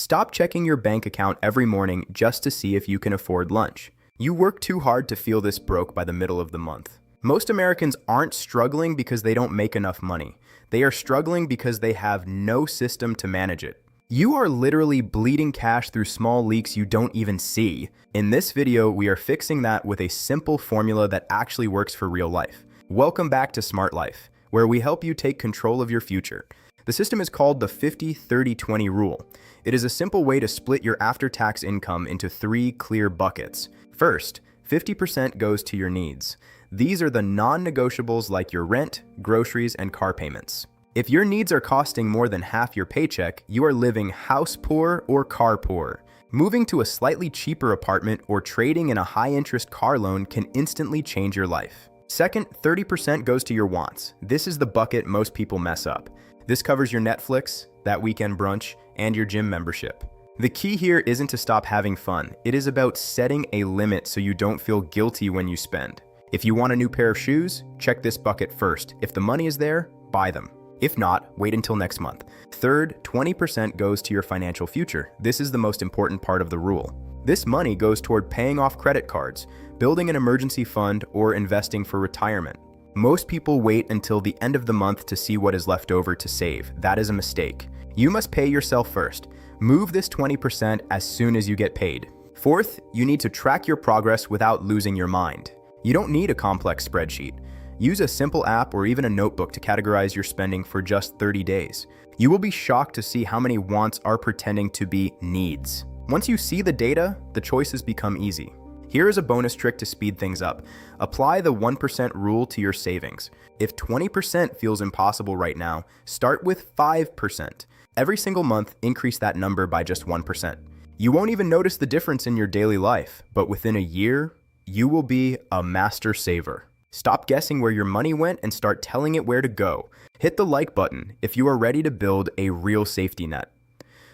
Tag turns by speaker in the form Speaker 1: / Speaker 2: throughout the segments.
Speaker 1: Stop checking your bank account every morning just to see if you can afford lunch. You work too hard to feel this broke by the middle of the month. Most Americans aren't struggling because they don't make enough money. They are struggling because they have no system to manage it. You are literally bleeding cash through small leaks you don't even see. In this video, we are fixing that with a simple formula that actually works for real life. Welcome back to Smart Life, where we help you take control of your future. The system is called the 50-30-20 rule. It is a simple way to split your after-tax income into 3 clear buckets. First, 50% goes to your needs. These are the non-negotiables like your rent, groceries, and car payments. If your needs are costing more than half your paycheck, you are living house poor or car poor. Moving to a slightly cheaper apartment or trading in a high-interest car loan can instantly change your life. Second, 30% goes to your wants. This is the bucket most people mess up. This covers your Netflix, that weekend brunch, and your gym membership. The key here isn't to stop having fun. It is about setting a limit so you don't feel guilty when you spend. If you want a new pair of shoes, check this bucket first. If the money is there, buy them. If not, wait until next month. Third, 20% goes to your financial future. This is the most important part of the rule. This money goes toward paying off credit cards, building an emergency fund, or investing for retirement. Most people wait until the end of the month to see what is left over to save. That is a mistake. You must pay yourself first. Move this 20% as soon as you get paid. Fourth, you need to track your progress without losing your mind. You don't need a complex spreadsheet. Use a simple app or even a notebook to categorize your spending for just 30 days. You will be shocked to see how many wants are pretending to be needs. Once you see the data, the choices become easy. Here is a bonus trick to speed things up. Apply the 1% rule to your savings. If 20% feels impossible right now, start with 5%. Every single month, increase that number by just 1%. You won't even notice the difference in your daily life, but within a year, you will be a master saver. Stop guessing where your money went and start telling it where to go. Hit the like button if you are ready to build a real safety net.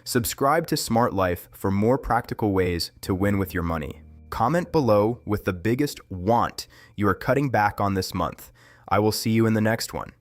Speaker 1: Subscribe to Smart Life for more practical ways to win with your money. Comment below with the biggest want you are cutting back on this month. I will see you in the next one.